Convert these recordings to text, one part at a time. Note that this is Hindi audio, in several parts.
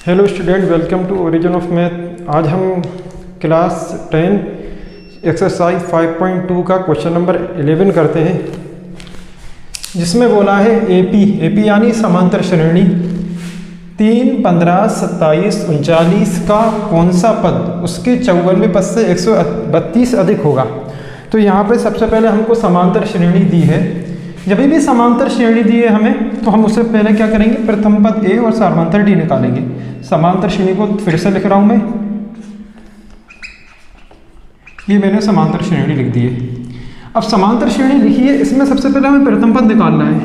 Hello student, welcome to origin of math. आज हम क्लास 10 एक्सरसाइज 5.2 का क्वेश्चन नंबर 11 करते हैं, जिसमें बोला है एपी यानी समांतर श्रेणी 3, 15, 27, 39 का कौन सा पद उसके 54वें पद से 132 अधिक होगा। तो यहाँ पे सबसे पहले हमको समांतर श्रेणी दी है। जब भी समांतर श्रेणी दी है हमें, तो हम उससे पहले क्या करेंगे, प्रथम पद ए और सार्वधातुक डी निकालेंगे। समांतर श्रेणी को फिर से लिख रहा हूं मैं, ये मैंने समांतर श्रेणी लिख दी है। अब समांतर श्रेणी लिखी है, इसमें सबसे पहले हमें प्रथम पद निकालना है।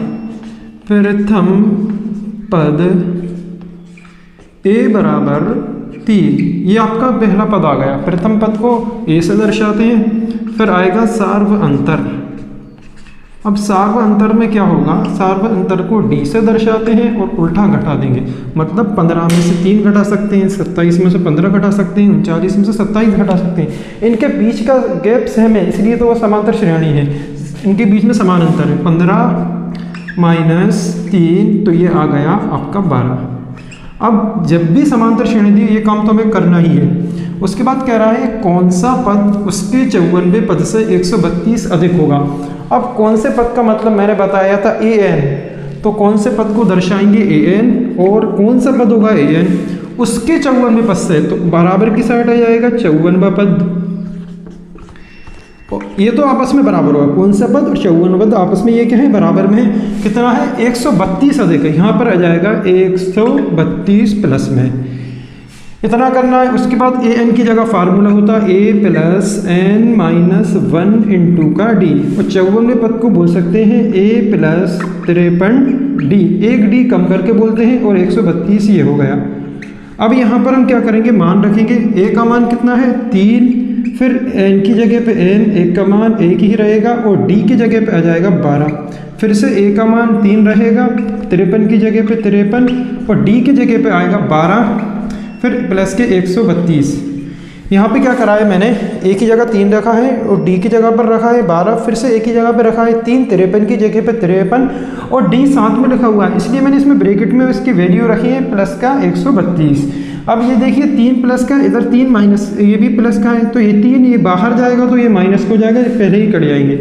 प्रथम पद ए बराबर 3, ये आपका पहला पद आ गया। प्रथम पद को ए से दर्शाते हैं, फिर आएगा सार्व अंतर। अब सार्व अंतर में क्या होगा, सार्व अंतर को डी से दर्शाते हैं और उल्टा घटा देंगे। मतलब 15 में से 3 घटा सकते हैं, 27 में से 15 घटा सकते हैं, 39 में से 27 घटा सकते हैं। इनके बीच का गैप सेम है, इसलिए तो वो समांतर श्रेणी है। इनके बीच में समान अंतर है। 15 - 3, तो ये आ गया आपका 12। अब जब भी समांतर श्रेणी दी, ये काम तो हमें करना ही है। उसके बाद कह रहा है कौन सा पद उसके 54वें पद से 132 अधिक होगा। अब कौन से पद का मतलब मैंने बताया था an, तो कौन से पद को दर्शाएंगे an, और कौन सा पद होगा an उसके 54वें पद से, तो बराबर की साइड आ जाएगा 54वां पद। ये तो आपस में बराबर होगा, कौन सा पद और 54वां पद आपस में ये क्या है, बराबर में है। कितना है, 132 अधिक है। यहाँ पर आ जाएगा 132 प्लस में, इतना करना है। उसके बाद ए एन की जगह फार्मूला होता है a + n - 1 × का d, और 54वें पद को बोल सकते हैं a + 53d, एक d कम करके बोलते हैं, और 132 ये हो गया। अब यहाँ पर हम क्या करेंगे, मान रखेंगे। a का मान कितना है, 3, फिर n की जगह पे n, एक का मान एक ही रहेगा, और d की जगह पे आ जाएगा 12। फिर से a का मान 3 रहेगा, 53 की जगह पे 53, और d की जगह पे आएगा 12, फिर प्लस के 132। यहाँ पे क्या करा है मैंने, a की जगह 3 रखा है और d की जगह पर रखा है 12, फिर से a की जगह पर रखा है 3, 53 की जगह पे 53, और d साथ में लिखा हुआ है, इसलिए मैंने इसमें ब्रैकेट में इसकी वैल्यू रखी है प्लस का 132। अब ये देखिए 3 प्लस का, इधर 3 माइनस, ये भी प्लस का है, तो ये 3 ये बाहर जाएगा तो ये माइनस हो जाएगा, पहले ही कट जाएंगे।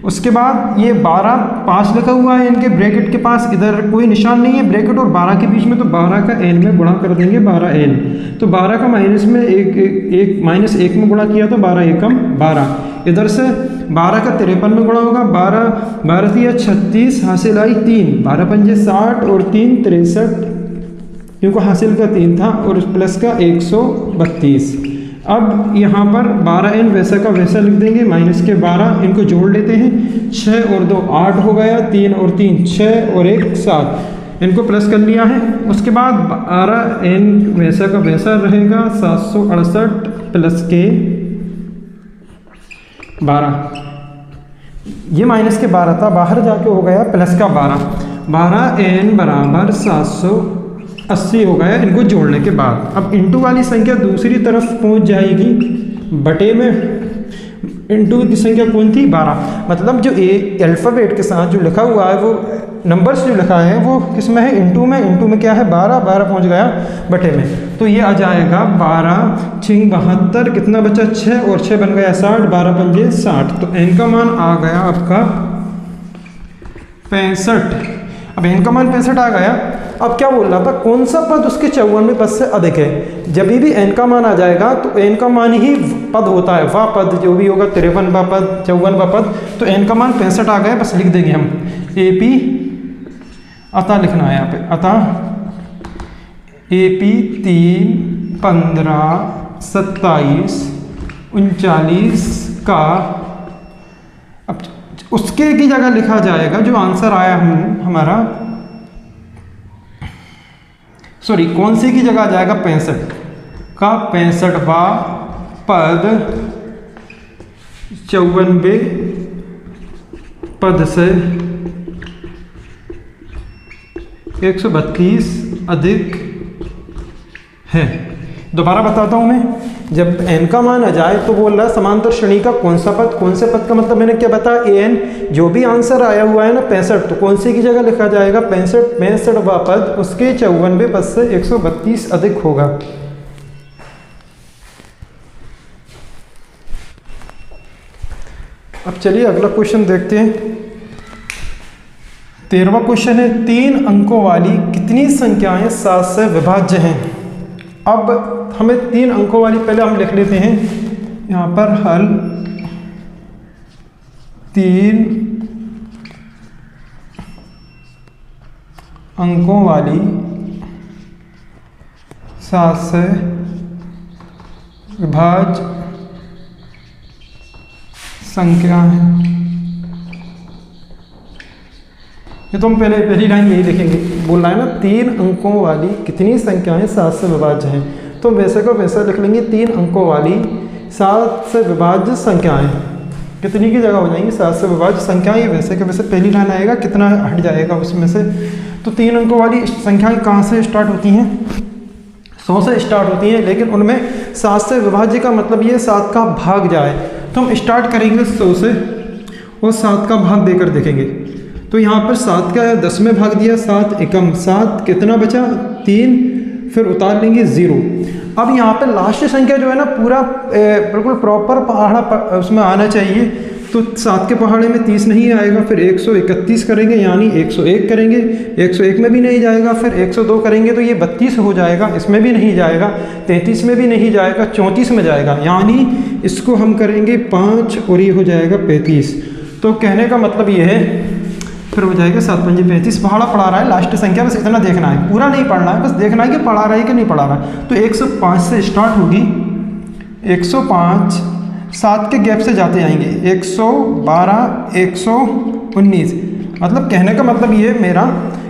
उसके बाद ये 12 5 लिखा हुआ है इनके ब्रैकेट के पास, इधर कोई निशान नहीं है ब्रैकेट और 12 के बीच में, तो 12 का n में गुणा कर देंगे, 12n। तो 12 का माइनस में एक माइनस 1 में गुणा किया तो 12 एकम 12। इधर से 12 का 53 में गुणा होगा, 12 3 36, हासिल आई 3, 12 पंजे 60 और 3 63, क्योंकि हासिल का 3 था, और प्लस का 132। अब यहाँ पर 12n वैसा का वैसा लिख देंगे, माइनस के 12, इनको जोड़ लेते हैं, 6 और 2 8 हो गया, 3 और 3 6 और 1 7, इनको प्लस कर लिया है। उसके बाद 12n वैसा का वैसा रहेगा, 768 प्लस के 12, ये माइनस के 12 था, बाहर जाके हो गया प्लस का 12, 12n बराबर 780 हो गया इनको जोड़ने के बाद। अब इंटू वाली संख्या दूसरी तरफ पहुंच जाएगी, बटे में इंटू की संख्या कौन थी, 12। मतलब जो अल्फ़ाबेट के साथ जो लिखा हुआ है, वो नंबर्स जो लिखा है वो किस में है, इंटू में। इंटू में क्या है, 12 पहुंच गया बटे में, तो ये आ जाएगा 12 6 72, कितना बचा 6 और 6 बन गया 60, 12 पंजे 60, तो n का मान आ गया आपका 65। अब n का मान 65 आ गया। अब क्या बोल रहा था, कौन सा पद उसके 54वें पद से अधिक है। जब भी n का मान आ जाएगा तो n का मान ही पद होता है, वह पद जो भी होगा, 53वां पद 54वां पद, तो n का मान 65 आ गया। बस लिख देंगे हम AP, अतः लिखना है यहाँ पे, अतः AP 3, 15, 27, 39 का, अब उसके की जगह लिखा जाएगा जो आंसर आया हमारा, सॉरी कौन सी की जगह आ जाएगा, 65 का 65वां पद 54वें पद से 132 अधिक है। दोबारा बताता हूँ मैं, जब n का मान आ जाए तो बोल रहा है समांतर श्रेणी का कौन सा पद का मतलब मैंने क्या बताया, an। जो भी आंसर आया हुआ है ना 65, तो कौन से की जगह लिखा जाएगा 65वां पद उसके 54वें पद से 132 अधिक होगा। अब चलिए अगला क्वेश्चन देखते हैं। 13वां क्वेश्चन है, 3 अंकों वाली कितनी संख्याएं 7 से विभाज्य हैं। अब हमें 3 अंकों वाली पहले हम लिख लेते हैं यहाँ पर हल 3 अंकों वाली 7 से विभाज्य संख्या है। ये तो हम पहली लाइन में ही लिखेंगे, बोल रहा है ना 3 अंकों वाली कितनी संख्याएं 7 से विभाज्य हैं, तो वैसे को वैसा लिख लेंगे 3 अंकों वाली 7 से विभाज्य संख्याएं। कितनी की जगह हो जाएंगी 7 से विभाज्य संख्याएं, वैसे के वैसे पहली लाइन आएगा, कितना हट जाएगा उसमें से। तो 3 अंकों वाली संख्याएं कहाँ से स्टार्ट होती हैं, 100 से स्टार्ट होती हैं, लेकिन उनमें 7 से विभाज्य का मतलब ये 7 का भाग जाए। तो हम स्टार्ट करेंगे 100 से और 7 का भाग देकर देखेंगे। तो यहाँ पर 7 का 10 में भाग दिया, 7 एकम 7, कितना बचा 3, फिर उतार लेंगे 0। अब यहाँ पर लास्ट संख्या जो है ना पूरा बिल्कुल प्रॉपर पहाड़ा उसमें आना चाहिए। तो 7 के पहाड़े में 30 नहीं आएगा, फिर 131 करेंगे यानी 101 करेंगे, 101 में भी नहीं जाएगा, फिर 102 करेंगे तो ये 32 हो जाएगा, इसमें भी नहीं जाएगा, 33 में भी नहीं जाएगा, 34 में जाएगा, यानी इसको हम करेंगे 5 और ये हो जाएगा 35। तो कहने का मतलब ये है, फिर हो जाएगा 7 5 35, पहाड़ा पढ़ा रहा है लास्ट संख्या, बस इतना देखना है, पूरा नहीं पढ़ना है, बस देखना है कि पढ़ा रहा है कि नहीं पढ़ा रहा है। तो 105 से स्टार्ट होगी, 105 7 के गैप से जाते जाएंगे, 112 119, मतलब कहने का मतलब ये है मेरा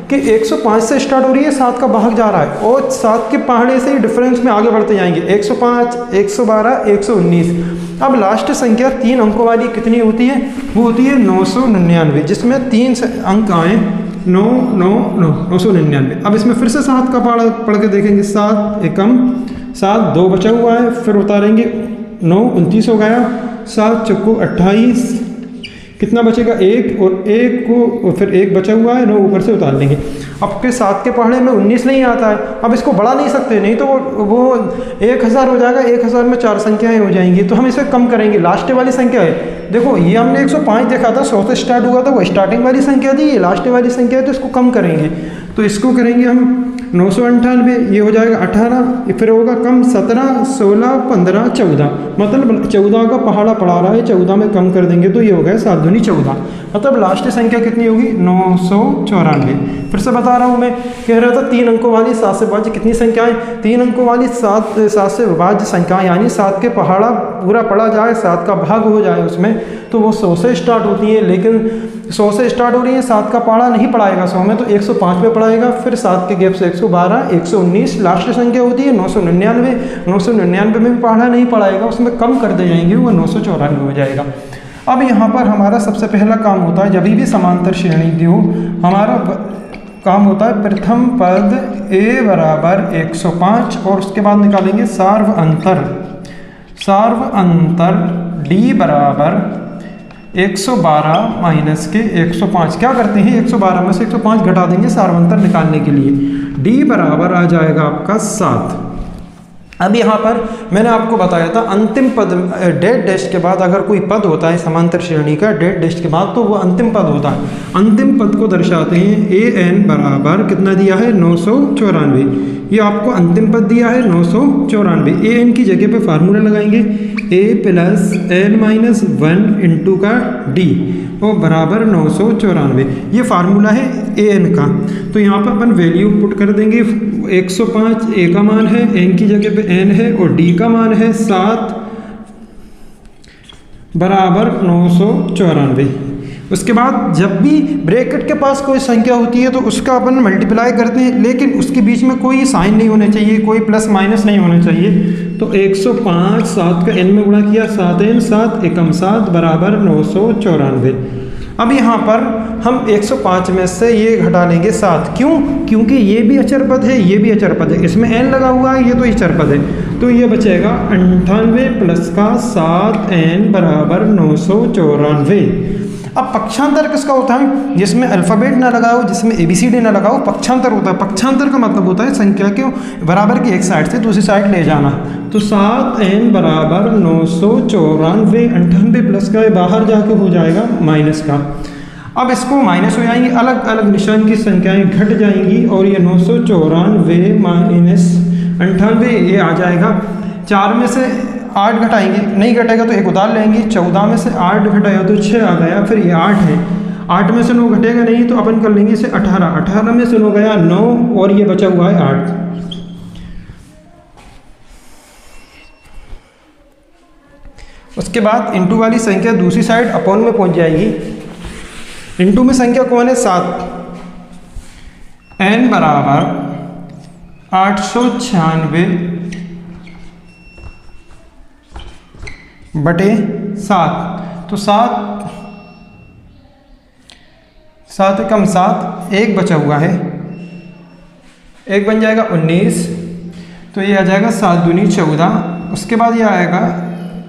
कि 105 से स्टार्ट हो रही है, 7 का भाग जा रहा है और 7 के पहाड़े से डिफरेंस में आगे बढ़ते जाएंगे, 105 112 119। अब लास्ट संख्या 3 अंकों वाली कितनी होती है, वो होती है 999, जिसमें 3 अंक आए 9 9 9 999। अब इसमें फिर से 7 का पहाड़ा पढ़ के देखेंगे, 7 एकम 7, 2 बचा हुआ है, फिर उतारेंगे 9 29 हो गया, 7 चौको 28, कितना बचेगा 1 और 1 को फिर 1 बचा हुआ है, 9 ऊपर से उतार लेंगे। अब के 7 के पहाड़े में 19 नहीं आता है, अब इसको बढ़ा नहीं सकते, नहीं तो वो 1000 हो जाएगा, 1000 में 4 संख्याएं हो जाएंगी, तो हम इसे कम करेंगे। लास्ट वाली संख्या है, देखो ये हमने 105 देखा था, 100 से स्टार्ट हुआ था, वो स्टार्टिंग वाली संख्या थी, ये लास्ट वाली संख्या है, तो इसको कम करेंगे। तो इसको करेंगे हम 998, ये हो जाएगा 18, फिर होगा कम 17 16 15 14, मतलब 14 का पहाड़ा पड़ा रहा है, 14 में कम कर देंगे तो ये हो गया 7 दूनी 14, मतलब लास्ट संख्या कितनी होगी 994। फिर से बता रहा हूँ मैं, कह रहा था 3 अंकों वाली 7 से विभाज्य कितनी संख्याएं, 3 अंकों वाली 7 से विभाज्य संख्याएं, यानी 7 के पहाड़ा पूरा पड़ा जाए, 7 का भाग हो जाए उसमें, तो वो 100 से स्टार्ट होती है, लेकिन 100 से स्टार्ट हो रही है, 7 का पहाड़ा नहीं पढ़ाएगा 100 में, तो 105 में पढ़ाएगा, फिर 7 के गैप से 112 119, लास्ट संख्या होती है 999, 999 में भी पहाड़ा नहीं पढ़ाएगा, उसमें कम कर दे जाएंगे, वो 994 हो जाएगा। अब यहाँ पर हमारा सबसे पहला काम होता है, जब भी समांतर श्रेणी दी हो, हमारा काम होता है प्रथम पद a बराबर 105 और उसके बाद निकालेंगे सार्व अंतर d बराबर 112 माइनस के 105। क्या करते हैं 112 में से 105 घटा देंगे सार्वंतर निकालने के लिए, d बराबर आ जाएगा आपका 7। अब यहाँ पर मैंने आपको बताया था अंतिम पद डेड डैश के बाद अगर कोई पद होता है समांतर श्रेणी का डेड डैश के बाद, तो वो अंतिम पद होता है। अंतिम पद को दर्शाते हैं an बराबर कितना दिया है 994, ये आपको अंतिम पद दिया है 994। an की जगह पे फार्मूला लगाएंगे a plus n minus 1 into का d और बराबर 994, ये फार्मूला है an का। तो यहाँ पर अपन वैल्यू पुट कर देंगे, 105 a का मान है, n की जगह पे n है और d का मान है 7 बराबर 994। उसके बाद जब भी ब्रैकेट के पास कोई संख्या होती है तो उसका अपन मल्टीप्लाई करते हैं, लेकिन उसके बीच में कोई साइन नहीं होना चाहिए, कोई प्लस माइनस नहीं होना चाहिए। तो 105 7 का n में गुणा किया, 7n 7 एकम 7 बराबर 994। अब यहाँ पर हम 105 में से ये घटा लेंगे 7, क्यों? क्योंकि ये भी अचर पद है, ये भी अचर पद है, इसमें n लगा हुआ है, ये तो अचर पद है, तो ये बचेगा 98 प्लस का 7n बराबर 994। अब पक्षांतर किसका होता है? जिसमें अल्फ़ाबेट ना लगाओ, जिसमें ABCD ना लगाओ, पक्षांतर होता है। पक्षांतर का मतलब होता है संख्या के बराबर की एक साइड से दूसरी साइड ले जाना। तो 7n बराबर 994, 98 प्लस का बाहर जाके हो जाएगा माइनस का। अब इसको माइनस हो जाएंगी, अलग अलग निशान की संख्याएं घट जाएंगी और ये 994 माइनस 98 ये आ जाएगा। 4 में से 8 घटाएंगे, नहीं घटेगा तो एक उधार लेंगे। 14 में से 8 घटाया तो 6 आ गया, फिर ये 8 है। 8 में से 9 घटेगा नहीं तो अपन कर लेंगे इसे 18। 18 में से 9 गया 9 और ये बचा हुआ है 8। उसके बाद इंटू वाली संख्या दूसरी साइड अपॉन में पहुंच जाएगी। इंटू में संख्या कौन है? 7। n बराबर 896 बटे 7। तो 7 कम 7, 1 बचा हुआ है, 1 बन जाएगा 19। तो ये आ जाएगा 7 दूनी 14। उसके बाद ये आएगा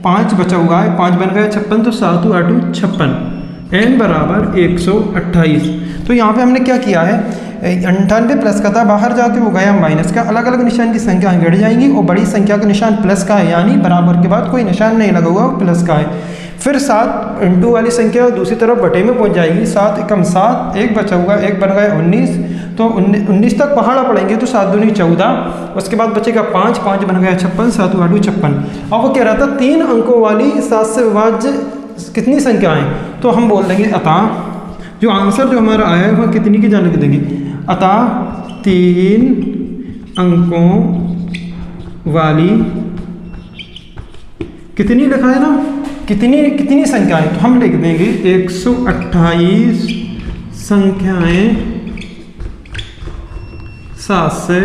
5 बचा हुआ है, 5 बन गया 56। तो 7 8 56, n बराबर 128। तो यहाँ पे हमने क्या किया है? 98 प्लस का था, बाहर जाके वो गया माइनस का। अलग अलग निशान की संख्या घट जाएंगी और बड़ी संख्या का निशान प्लस का है, यानी बराबर के बाद कोई निशान नहीं लगा हुआ, प्लस का है। फिर 7 इंटू वाली संख्या दूसरी तरफ बटे में पहुंच जाएगी। 7 एकम 7, 1 बचा हुआ, 1 बन गया 19। तो 19 तक पहाड़ा पड़ेंगे तो 7 दूनी 14। उसके बाद बचेगा 5, 5 बन गया 56, 7 8 56। अब वो कह रहा था 3 अंकों वाली 7 से विभाज्य कितनी संख्याएं? तो हम बोल देंगे अतः जो आंसर जो हमारा आया है वह कितनी की जान लिख देंगे। अतः 3 अंकों वाली कितनी लिखा है ना, कितनी संख्याएं? तो हम लिख देंगे 128 संख्याएं 7 से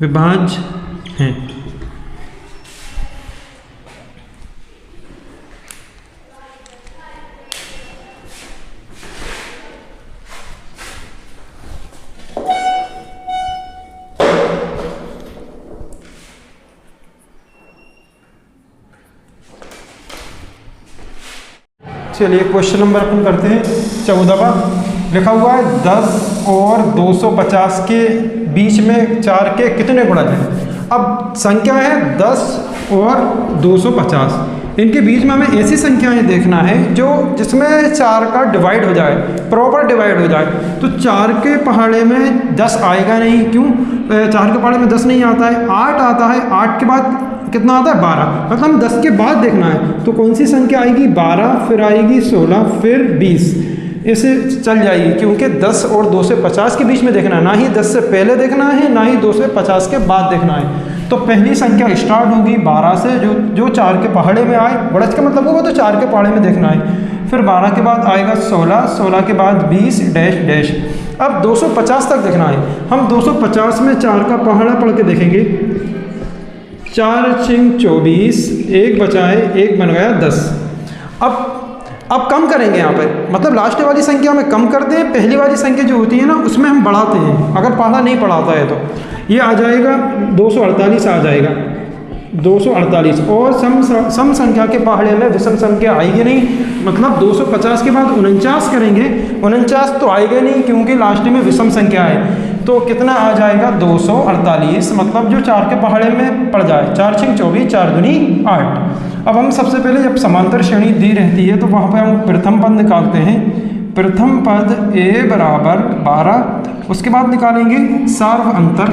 विभाज्य हैं। चलिए क्वेश्चन नंबर अपन करते हैं 14वां। लिखा हुआ है 10 और 250 के बीच में 4 के कितने गुणज हैं। अब संख्या है 10 और 250, इनके बीच में हमें ऐसी संख्याएं देखना है जो जिसमें 4 का डिवाइड हो जाए, प्रॉपर डिवाइड हो जाए। तो 4 के पहाड़े में 10 आएगा नहीं, क्यों? 4 के पहाड़े में 10 नहीं आता है, 8 आता है। 8 के बाद कितना आता है? 12। मतलब हम 10 के बाद देखना है तो कौन सी संख्या आएगी? 12, फिर आएगी 16, फिर 20, ऐसे चल जाएगी। क्योंकि 10 और 250 के बीच में देखना है, ना ही 10 से पहले देखना है, ना ही 250 के बाद देखना है। तो पहली संख्या स्टार्ट होगी 12 से, जो 4 के पहाड़े में आए, बढ़त का मतलब होगा तो 4 के पहाड़े में देखना है। फिर 12 के बाद आएगा 16, 16 के बाद 20 डैश डैश। अब 250 तक देखना है। हम 250 में 4 का पहाड़ा पढ़ के देखेंगे। 4 6 24, 1 बचा है, 1 बन गया 10। अब कम करेंगे यहाँ पर, मतलब लास्ट वाली संख्या में कम करते हैं, पहली वाली संख्या जो होती है ना उसमें हम बढ़ाते हैं। अगर पहाड़ा नहीं पढ़ाता है तो ये आ जाएगा 248 आ जाएगा, 248। और सम संख्या के पहाड़े में विषम संख्या आएगी नहीं, मतलब 250 के बाद 49 करेंगे, 49 तो आएगा नहीं क्योंकि लास्ट में विषम संख्या है। तो कितना आ जाएगा? 248, मतलब जो 4 के पहाड़े में पड़ जाए। 4 6 24, 4 दूनी 8। अब हम सबसे पहले जब समांतर श्रेणी दी रहती है तो वहाँ पर हम प्रथम पद निकालते हैं। प्रथम पद a बराबर 12। उसके बाद निकालेंगे सार्व अंतर।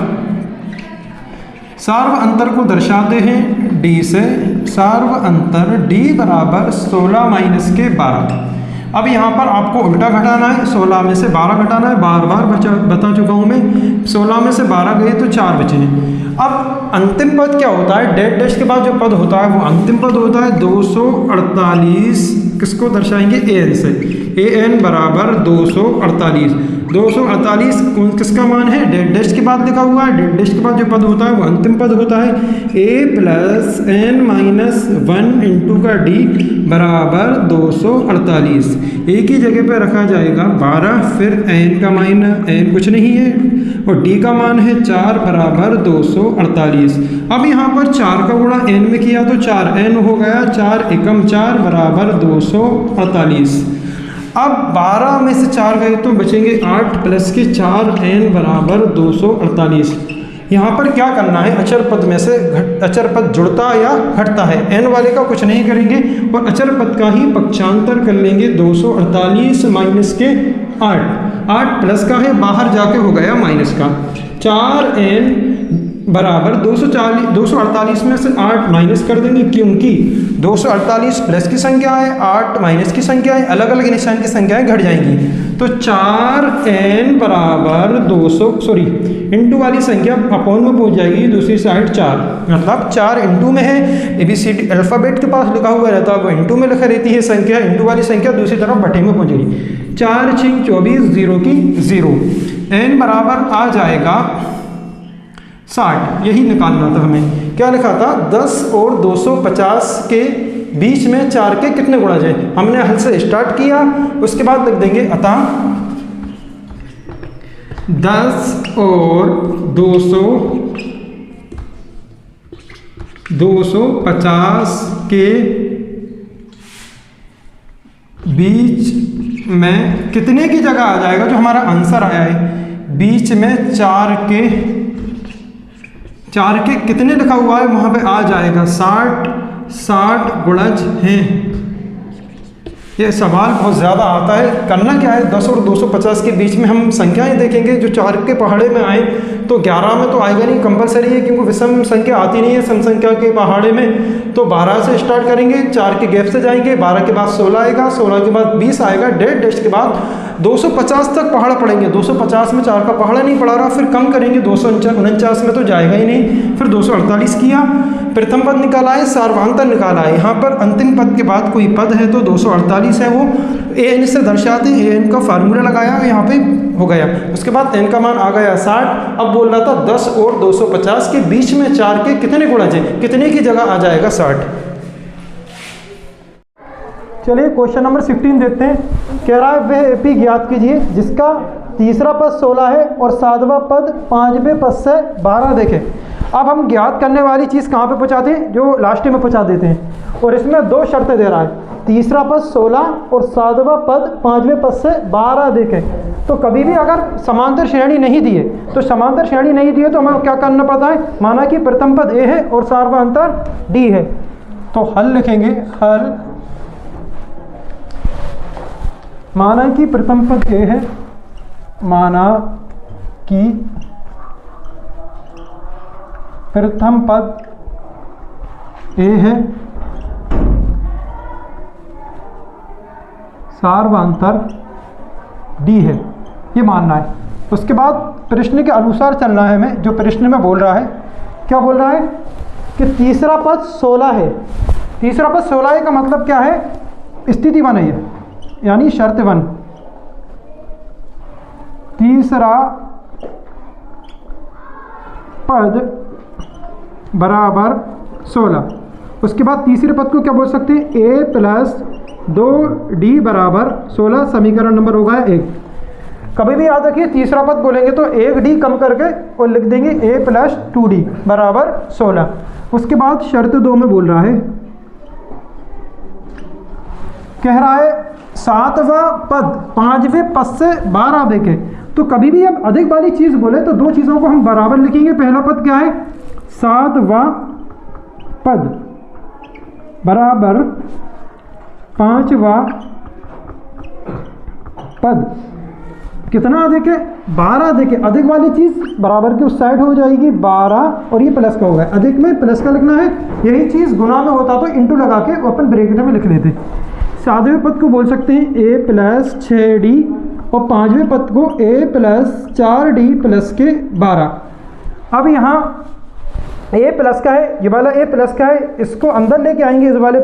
सार्व अंतर को दर्शाते हैं d से। सार्व अंतर d बराबर 16 माइनस के 12। अब यहाँ पर आपको उल्टा घटाना है, 16 में से 12 घटाना है। बार बार बता चुका हूँ मैं। 16 में से 12 गए तो 4 बचे हैं। अब अंतिम पद क्या होता है? डैश डैश के बाद जो पद होता है वो अंतिम पद होता है। 248 किसको दर्शाएंगे? an से। an बराबर 248। 248 कौन किसका मान है? डेड डैश के बाद लिखा हुआ है। डेड डैश के बाद जो पद होता है वो अंतिम पद होता है। a plus n minus 1 into का d बराबर 248। a की जगह पे रखा जाएगा 12, फिर n का मान, n कुछ नहीं है, और d का मान है 4 बराबर 248। अब यहाँ पर 4 का गुणा n में किया तो 4n हो गया, 4 एकम 4 बराबर 248। अब 12 में से 4 गए तो बचेंगे 8 प्लस के 4n बराबर 248। यहाँ पर क्या करना है? अचर पद में से अचर पद जुड़ता या घटता है। n वाले का कुछ नहीं करेंगे और अचर पद का ही पक्षांतर कर लेंगे। 248 माइनस के 8 प्लस का है, बाहर जाके हो गया माइनस का। 4n बराबर 248 में से 8 माइनस कर देंगे, क्योंकि 248 प्लस की संख्या है, 8 माइनस की संख्या है, अलग अलग निशान की संख्याएं घट जाएंगी। तो 4n बराबर 200 इंटू वाली संख्या अपॉन में पहुंच जाएगी दूसरी साइड 4, मतलब 4 इंटू में है। ABCD अल्फ़ाबेट के पास लिखा हुआ रहता है वो इंटू में लिखा रहती है संख्या, इंटू वाली संख्या दूसरी तरफ बटे में पहुंचेगी। 4 6 24, 0 की 0। n बराबर आ जाएगा 60। यही निकालना था हमें। क्या लिखा था? 10 और 250 के बीच में 4 के कितने गुणा जाए। हमने हल से स्टार्ट किया, उसके बाद लिख देंगे अतः 10 और 250 के बीच में कितने की जगह आ जाएगा जो हमारा आंसर आया है। बीच में 4 के कितने लिखा हुआ है वहाँ पे आ जाएगा 60 गुणज हैं। ये सवाल बहुत ज़्यादा आता है। करना क्या है? 10 और 250 के बीच में हम संख्याएं देखेंगे, जो 4 के पहाड़े में आए तो 11 में तो आएगा नहीं, कंपलसरी है, क्योंकि विषम संख्या आती नहीं है सम संख्या के पहाड़े में। तो 12 से स्टार्ट करेंगे, 4 के गैप से जाएंगे, 12 के बाद 16 आएगा, 16 के बाद 20 आएगा, डेढ़ डैश के बाद 250 तक पहाड़ पड़ेंगे। 250 में 4 का पहाड़ा नहीं पड़ा रहा, फिर कम करेंगे, 249 में तो जाएगा ही नहीं, फिर 248 किया, प्रथम पद निकाला है, सार्वधातुक निकाला है। यहाँ पर अंतिम पद के बाद कोई पद है तो 248 है, वो an से दर्शाते हैं। an का फार्मूला लगाया यहाँ पे हो गया। उसके बाद n का मान आ गया 60। अब बोल रहा था 10 और 250 के बीच में 4 के कितने गुणा जाए, कितने की जगह आ जाएगा 60। चलिए क्वेश्चन नंबर 15 देखते हैं। कह रहा है वह एपी ज्ञात कीजिए जिसका तीसरा पद 16 है और सातवां पद 5वें पद से 12 देखें। अब हम ज्ञात करने वाली चीज़ कहाँ पे पहुँचाते हैं? जो लास्ट में पहुँचा देते हैं। और इसमें 2 शर्तें दे रहा है, तीसरा पद 16 और सातवां पद 5वें पद से 12 देखें। तो कभी भी अगर समांतर श्रेणी नहीं दिए तो समांतर श्रेणी नहीं दिए तो हमें क्या करना पड़ता है? माना कि प्रथम पद a है और सार्वधातुक d है, तो हल लिखेंगे। हल माना कि प्रथम पद a है, माना कि प्रथम पद a है, सार्वधातुक d है, ये मानना है। उसके बाद प्रश्न के अनुसार चलना है हमें। जो प्रश्न में बोल रहा है, क्या बोल रहा है कि तीसरा पद 16 है। तीसरा पद 16 है का मतलब क्या है? स्थिति 1 है ये, यानी शर्त 1। तीसरा पद बराबर 16। उसके बाद तीसरे पद को क्या बोल सकते हैं? a प्लस 2d बराबर 16। समीकरण नंबर होगा 1। कभी भी याद रखिए तीसरा पद बोलेंगे तो 1d कम करके और लिख देंगे a प्लस 2d बराबर 16। उसके बाद शर्त 2 में बोल रहा है, कह रहा है सातवां पद 5वें पद से 12 देखें। तो कभी भी अब अधिक वाली चीज़ बोले तो 2 चीज़ों को हम बराबर लिखेंगे। पहला पद क्या है? सातवां पद बराबर 5वां पद कितना अधिक है? 12 अधिक है। अधिक वाली चीज़ बराबर की उस साइड हो जाएगी 12 और ये प्लस का होगा। अधिक में प्लस का लिखना है, यही चीज़ गुना में होता तो इंटू लगा के अपन ब्रैकेट में लिख लेते। सातवें पद को बोल सकते हैं a प्लस 6d और 5वें पद को a प्लस 4d प्लस के 12। अब यहाँ a प्लस का है, ये वाला a प्लस का है, इसको अंदर लेके आएंगे, इस वाले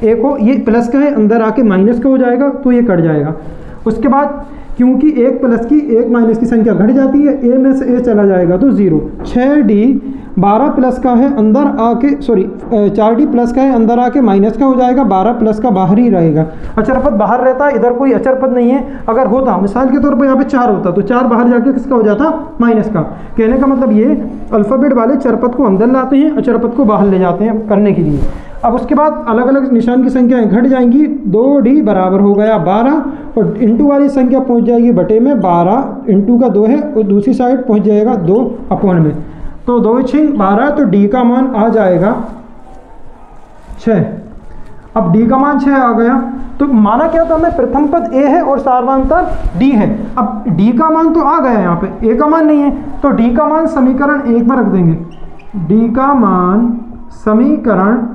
a को, ये प्लस का है, अंदर आके माइनस का हो जाएगा तो ये कट जाएगा। उसके बाद क्योंकि एक प्लस की एक माइनस की संख्या घट जाती है, ए में से ए चला जाएगा तो 0। 6D 12 प्लस का है अंदर आके 4D प्लस का है अंदर आके माइनस का हो जाएगा, 12 प्लस का बाहर ही रहेगा। अचर पद बाहर रहता है, इधर कोई अचर पद नहीं है। अगर होता मिसाल के तौर पर यहाँ पे 4 होता तो 4 बाहर जाके किसका हो जाता, माइनस का। कहने का मतलब ये अल्फ़ाबेट वाले चरपद को अंदर लाते हैं, अचर पद को बाहर ले जाते हैं करने के लिए। अब उसके बाद अलग अलग निशान की संख्याएं घट जाएंगी। 2D बराबर हो गया 12 और इंटू वाली संख्या पहुंच जाएगी बटे में, 12 इंटू का 2 है और दूसरी साइड पहुंच जाएगा 2 अपॉन में, तो 2 6 12, तो D का मान आ जाएगा 6। अब D का मान 6 आ गया तो माना क्या था हमें, प्रथम पद A है और सार्वधातुक D है। अब D का मान तो आ गया, यहाँ पे A का मान नहीं है, तो D का मान समीकरण 1 में रख देंगे। D का मान समीकरण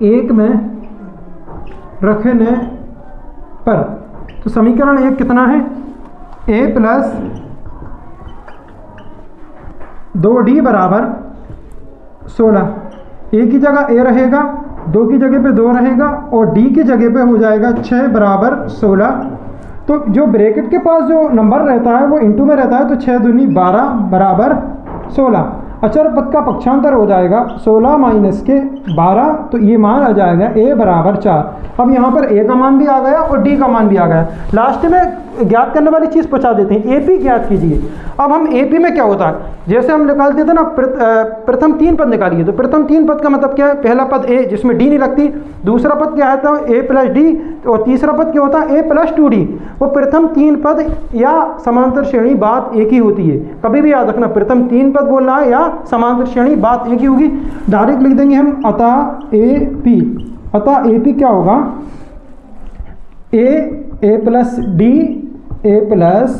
1 में रखने पर, तो समीकरण 1 कितना है, A प्लस 2D बराबर 16। A की जगह A रहेगा, 2 की जगह पे 2 रहेगा और D की जगह पे हो जाएगा 6 बराबर 16। तो जो ब्रैकेट के पास जो नंबर रहता है वो इंटू में रहता है, तो 6 दूनी 12 बराबर 16। अचर पद का पक्षांतर हो जाएगा 16 माइनस के 12, तो ये मान आ जाएगा A बराबर 4। अब यहाँ पर A का मान भी आ गया और D का मान भी आ गया। लास्ट में ज्ञात करने वाली चीज़ पहुँचा देते हैं, AP ज्ञात कीजिए। अब हम AP में क्या होता है, जैसे हम निकालते थे ना प्रथम 3 पद निकालिए, तो प्रथम 3 पद का मतलब क्या है, पहला पद A जिसमें D नहीं लगती, दूसरा पद क्या होता है A प्लस D, और तीसरा पद क्या होता है A प्लस 2D। वो प्रथम 3 पद या समांतर श्रेणी बात एक ही होती है, कभी भी याद रखना, प्रथम 3 पद बोल रहा है या समांतर श्रेणी बात एक ही होगी। डायरेक्ट लिख देंगे हम अतः AP। अतः AP क्या होगा, A plus D A plus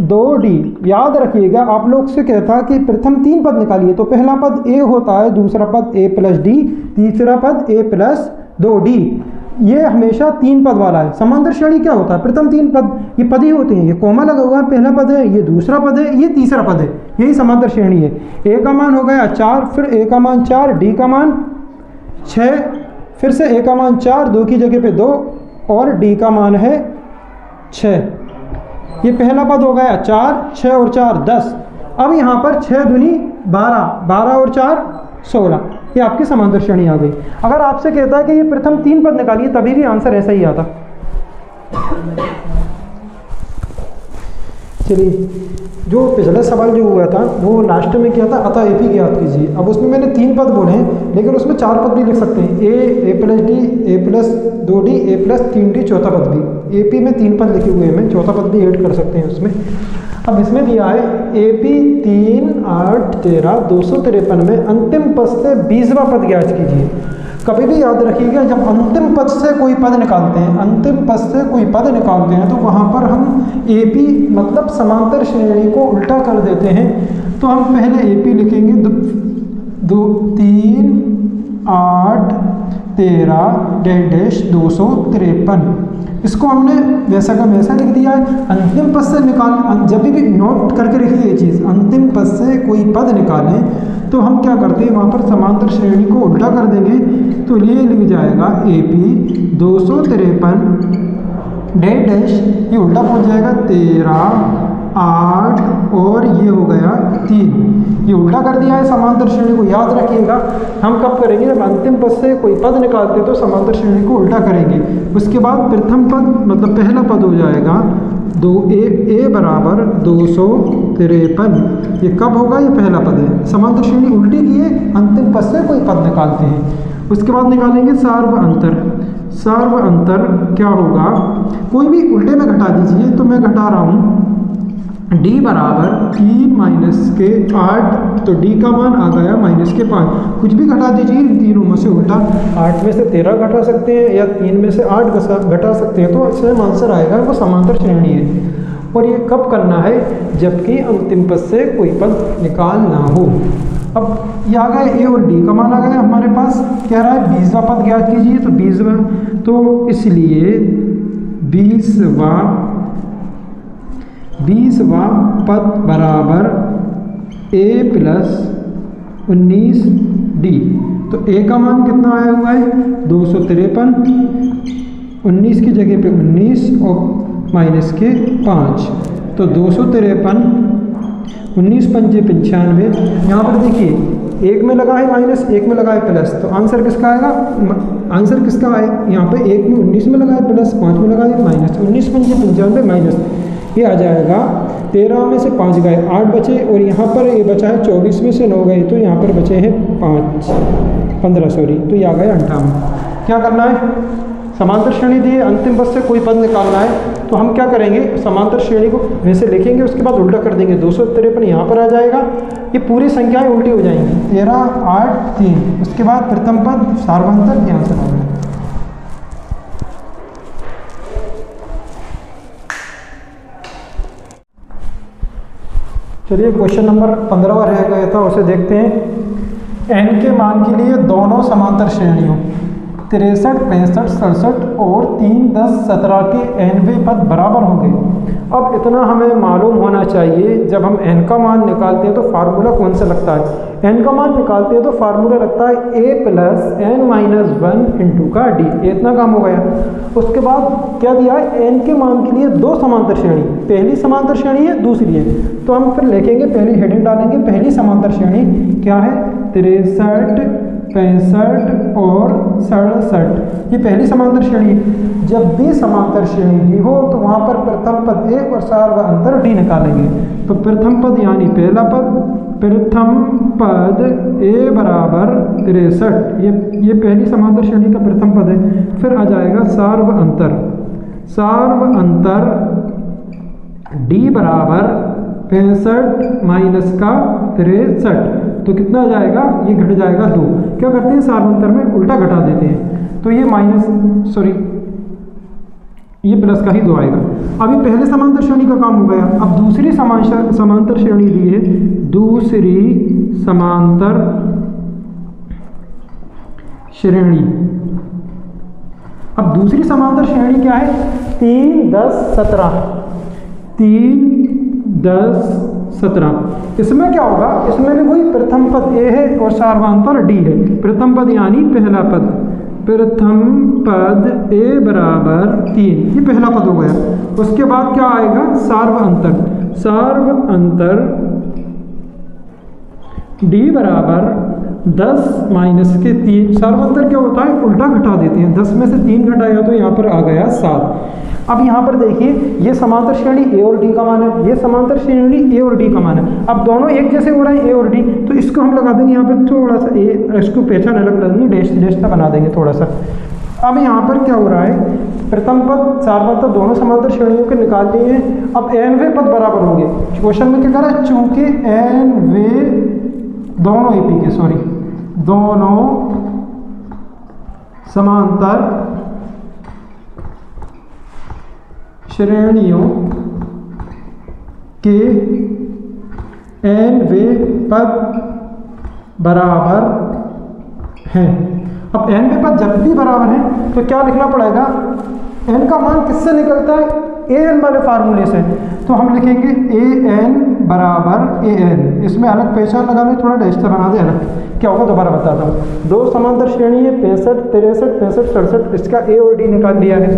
2D। याद रखिएगा, आप लोग से कहता कि प्रथम 3 पद निकालिए, तो पहला पद A होता है, दूसरा पद A प्लस D, तीसरा पद A प्लस 2D। ये हमेशा 3 पद वाला है। समांतर श्रेणी क्या होता है, प्रथम 3 पद ये पद ही होते हैं, ये कोमा लगा हुआ है, पहला पद है, ये दूसरा पद है, ये तीसरा पद है, यही समांतर श्रेणी है। A का मान हो गया 4, फिर A का मान 4, D का मान 6, फिर से A का मान 4, 2 की जगह पे 2 और D का मान है 6। ये पहला पद हो गया 4, 6 और 4 10। अब यहाँ पर 6 दूनी 12, 12 और 4 16, ये आपकी समांतर श्रेणी आ गई। अगर आपसे कहता है कि ये प्रथम 3 पद निकालिए, तभी भी आंसर ऐसा ही आता। चलिए, जो पिछला सवाल जो हुआ था वो लास्ट में क्या था, अतः AP ज्ञात कीजिए। अब उसमें मैंने 3 पद बोले हैं, लेकिन उसमें 4 पद भी लिख सकते हैं, A plus D, A plus 2D, A plus 3D, चौथा पद भी। AP में 3 पद लिखे हुए हैं, चौथा पद भी ऐड कर सकते हैं उसमें। अब इसमें दिया है AP 3 8 13 253 में अंतिम पद से 20वां पद ज्ञात कीजिए। कभी भी याद रखिएगा, जब अंतिम पद से कोई पद निकालते हैं, अंतिम पद से कोई पद निकालते हैं, तो वहाँ पर हम AP मतलब समांतर श्रेणी को उल्टा कर देते हैं। तो हम पहले AP लिखेंगे 2 3 8 13 253। इसको हमने वैसा का वैसा लिख दिया है। अंतिम पद से निकाल, जब भी नोट करके रखिए ये चीज़, अंतिम पद से कोई पद निकालें तो हम क्या करते हैं, वहाँ पर समांतर श्रेणी को उल्टा कर देंगे। तो ये लिख जाएगा AP 253 डैश, ये उल्टा पहुँच जाएगा 13 8 और ये हो गया 3, ये उल्टा कर दिया है समांतर श्रेणी को। याद रखिएगा, हम कब करेंगे, जब अंतिम पद से कोई पद निकालते हैं तो समांतर श्रेणी को उल्टा करेंगे। उसके बाद प्रथम पद मतलब पहला पद हो जाएगा 2A बराबर 253। ये कब होगा, ये पहला पद है। समांतर श्रेणी उल्टी किए, अंतिम पद से कोई पद निकालते हैं। उसके बाद निकालेंगे सार्व अंतर। सार्व अंतर क्या होगा, कोई भी उल्टे में घटा दीजिए, तो मैं घटा रहा हूँ D बराबर 3 माइनस के 8, तो D का मान आ गया माइनस के 5। कुछ भी घटा दीजिए इन तीनों में से उल्टा, 8 में से 13 घटा सकते हैं या 3 में से 8 घटा सकते हैं, तो सेम आंसर आएगा, वो समांतर श्रेणी है। और ये कब करना है, जबकि अंतिम पद से कोई पद निकालना हो। अब ये आ गया A और D का मान आ गया हमारे पास। कह रहा है 20वां पद ज्ञात कीजिए, तो 20वां, तो इसलिए 20वां पद बराबर A प्लस 19D। तो A का मान कितना आया हुआ है 253, 19 की जगह पे 19 और माइनस के 5, तो 253, 19 पंजे 95। यहाँ पर देखिए एक में लगा है माइनस, एक में लगा है प्लस, तो आंसर किसका आएगा? आंसर किसका है? यहाँ पे एक में 19 में लगा है प्लस, 5 में लगा है माइनस, 19 पंजे 95 माइनस, ये आ जाएगा 13 में से 5 गए 8 बचे, और यहाँ पर ये बचा है 24 में से 9 गए, तो यहाँ पर बचे हैं 15 सॉरी, तो ये आ गए 58। क्या करना है? समांतर श्रेणी दी है, अंतिम पद से कोई पद निकालना है, तो हम क्या करेंगे? समांतर श्रेणी को वैसे लिखेंगे, उसके बाद उल्टा कर देंगे। 253 यहाँ पर आ जाएगा, ये पूरी संख्याएं उल्टी हो जाएंगी। 13, 8, 3, उसके बाद प्रथम पद सार्वंतर, यहाँ से आ गया। चलिए क्वेश्चन नंबर 15 रह गया था, उसे देखते हैं। n के मान के लिए दोनों समांतर श्रेणियों 63, 65, 67 और 3, 10, 17 के nवें पद बराबर होंगे। अब इतना हमें मालूम होना चाहिए, जब हम n का मान निकालते हैं तो फार्मूला कौन सा लगता है? n का मान निकालते हैं तो फार्मूला लगता है a plus n minus 1 into का d। इतना काम हो गया। उसके बाद क्या दिया है? n के मान के लिए दो समांतर श्रेणी, पहली समांतर श्रेणी है, दूसरी है, तो हम फिर लिखेंगे, पहली हेडिंग डालेंगे, पहली समांतर श्रेणी क्या है? 63, 65 और 67, ये पहली समांतर श्रेणी है। जब भी समांतर श्रेणी दी हो तो वहाँ पर प्रथम पद a और सार्वअंतर d निकालेंगे। तो प्रथम पद यानी पहला पद, प्रथम पद a बराबर 63, ये पहली समांतर श्रेणी का प्रथम पद है। फिर आ जाएगा सार्वअंतर, सार्वअंतर d बराबर 65 माइनस का 63, तो कितना आ जाएगा? ये घट जाएगा 2। क्या करते हैं? सार्वंतर में उल्टा घटा देते हैं, तो ये माइनस सॉरी ये प्लस का ही 2 आएगा। अभी पहले समांतर श्रेणी का काम हो गया। अब दूसरी समांतर श्रेणी दी है, दूसरी समांतर श्रेणी। अब दूसरी समांतर श्रेणी क्या है? 3, 10, 17, 3, 10, 17। इसमें क्या होगा? इसमें भी वही प्रथम पद a है और सार्वअंतर d है। प्रथम पद यानी पहला पद, प्रथम पद a बराबर 3, ये पहला पद हो गया। उसके बाद क्या आएगा? सार्वअंतर, सार्वअंतर d बराबर 10 माइनस के 3। सार्वअंतर क्या होता है? उल्टा घटा देते हैं, 10 में से 3 घटाया तो यहाँ पर आ गया 7। अब यहाँ पर देखिए, ये समांतर श्रेणी a और d का मान है, ये समांतर श्रेणी a और d का मान है। अब दोनों एक जैसे हो रहे हैं a और d, तो इसको हम लगा देंगे यहाँ पे थोड़ा सा a, इसको पहचान अलग लगेगी, डैश डैश का बना देंगे थोड़ा सा। अब यहाँ पर क्या हो रहा है? प्रथम पद सार्वअंतर दोनों समांतर श्रेणियों के निकाल लिए हैं। अब nवें पद बराबर होंगे। क्वेश्चन में क्या कह रहा है? चूंकि nवें दोनों AP के सॉरी दोनों समांतर श्रेणियों के nवें पद बराबर हैं। अब nवें पद जब भी बराबर हैं तो क्या लिखना पड़ेगा? n का मान किससे निकलता है? an वाले फार्मूले से। तो हम लिखेंगे an बराबर an, इसमें अलग पहचान लगा लें, थोड़ा डैश से बना दे अलग। क्या होगा दोबारा बताता हूँ। दो समांतर श्रेणी है 65, 63, 65, 67, इसका a और d निकाल लिया है।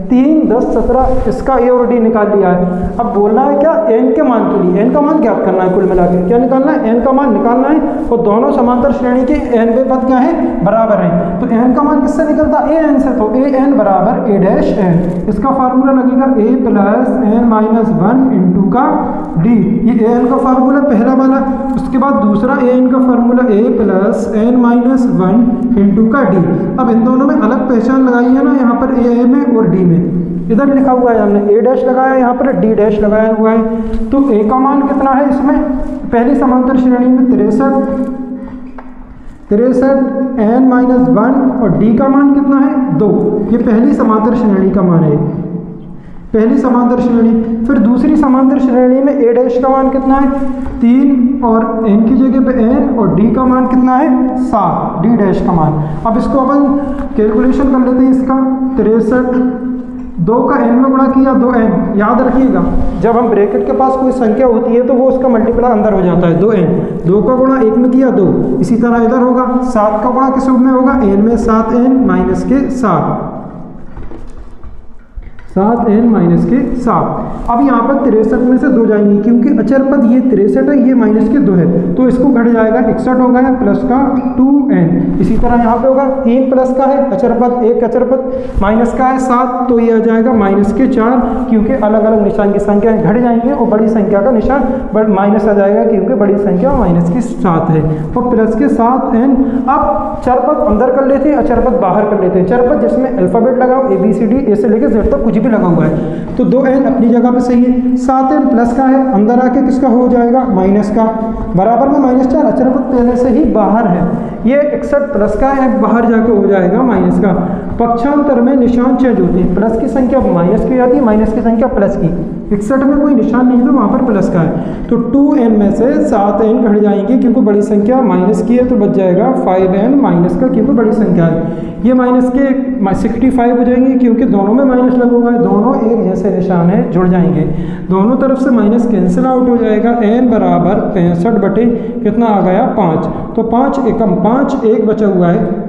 3, 10, 17 इसका a और d निकाल लिया है। अब बोलना है क्या? n के मान के लिए n का मान ज्ञात करना है। कुल मिला के क्या निकालना है? n का मान निकालना है, और दोनों समांतर श्रेणी के nवें पद क्या है? बराबर हैं। तो n का मान किससे निकलता है? an से, तो an बराबर a डैश n। इसका फार्मूला लगेगा a plus n minus 1 into का d। ये an का फार्मूला पहला वाला। उसके बाद दूसरा an का formula a plus n minus 1 into का d। अब इन दोनों में अलग पहचान लगाई है ना, यहाँ पर a में और d में। इधर लिखा हुआ है हमने a डैश लगाया, यहाँ पर d डैश लगाया हुआ है। तो a का मान कितना है इसमें? पहली समांतर श्रेणी में 63 n माइनस 1, और d का मान कितना है? 2। ये पहली समांतर श्रेणी का मान है, पहली समांतर श्रेणी। फिर दूसरी समांतर श्रेणी में a डैश का मान कितना है? 3, और n की जगह पे n, और d का मान कितना है? 7, d डैश का मान। अब इसको अपन कैलकुलेशन कर लेते हैं इसका। 63, 2 का n में गुणा किया 2n। याद रखिएगा, जब हम ब्रैकेट के पास कोई संख्या होती है तो वो उसका मल्टीप्लाई अंदर हो जाता है, 2n। 2 का गुणा 1 में किया 2, इसी तरह इधर होगा। 7 का गुणा किस रूप में होगा? n में 7n माइनस के 7, 7n माइनस के 7। अब यहाँ पर 63 में से 2 जाएंगे क्योंकि अचर पद ये 63 है, ये माइनस के 2 है, तो इसको घट जाएगा 61 होगा है प्लस का 2n। इसी तरह यहाँ पे होगा 3 प्लस का है अचर पद, एक अचर पद माइनस का है 7, तो ये आ जाएगा माइनस के 4, क्योंकि अलग अलग निशान की संख्याएं घट जाएंगे और बड़ी संख्या का निशान माइनस आ जाएगा क्योंकि बड़ी संख्या माइनस की 7 है, और प्लस के 7n। अब चर पद अंदर कर लेते हैं, अचर पद बाहर कर लेते हैं। चर पद जिसमें अल्फाबेट लगाओ ABCD ए से लेकर Z तक कुछ भी लगा हुआ है, तो 2n अपनी जगह पे सही है। 7n प्लस का है, अंदर आके किसका हो जाएगा माइनस का, बराबर में -4, अचर पद पहले से ही बाहर है, ये 61 प्लस का है, बाहर जाके हो जाएगा माइनस का। पक्षांतर में निशान चेंज होते हैं, प्लस की संख्या माइनस की आती है, माइनस की संख्या प्लस की। 61 में कोई निशान नहीं है तो वहाँ पर प्लस का है, तो 2n में से 7n घट जाएंगे क्योंकि बड़ी संख्या माइनस की है, तो बच जाएगा 5n माइनस का क्योंकि बड़ी संख्या है। ये माइनस के 65 हो जाएंगे क्योंकि दोनों में माइनस लगा हुआ है, दोनों एक जैसे निशान है, जुड़ जाएंगे, दोनों तरफ से माइनस कैंसिल आउट हो जाएगा। n बराबर 65 बटे कितना आ गया 5, तो 5 एकम 5, एक बचा हुआ है,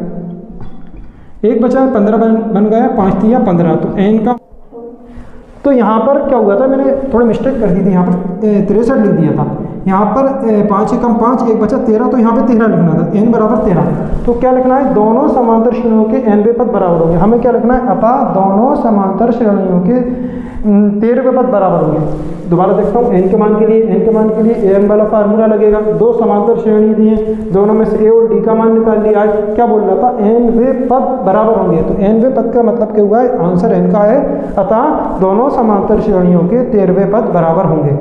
एक बचा है 15 बन गया, 5 दिया 15, तो n का, तो यहाँ पर क्या हुआ था, मैंने थोड़ी मिस्टेक कर दी थी, यहाँ पर 63 लिख दिया था, यहाँ पर 5 एकम 5, एक बचा 13, तो यहाँ पे 13 लिखना था, n बराबर 13। तो क्या लिखना है, दोनों समांतर श्रेणियों के nवें पद बराबर होंगे। हमें क्या लिखना है, अतः दोनों समांतर श्रेणियों के 13वें पद बराबर होंगे। दोबारा देखता हूँ, n के मान के लिए am वाला फार्मूला लगेगा, दो समांतर श्रेणी दी है, दोनों में से a और d का मान निकाल लिया। आज क्या बोल रहा था, nवें पद बराबर होंगे, तो nवें पद का मतलब क्या हुआ है, आंसर n का है, अतः दोनों समांतर श्रेणियों के 13वें पद बराबर होंगे।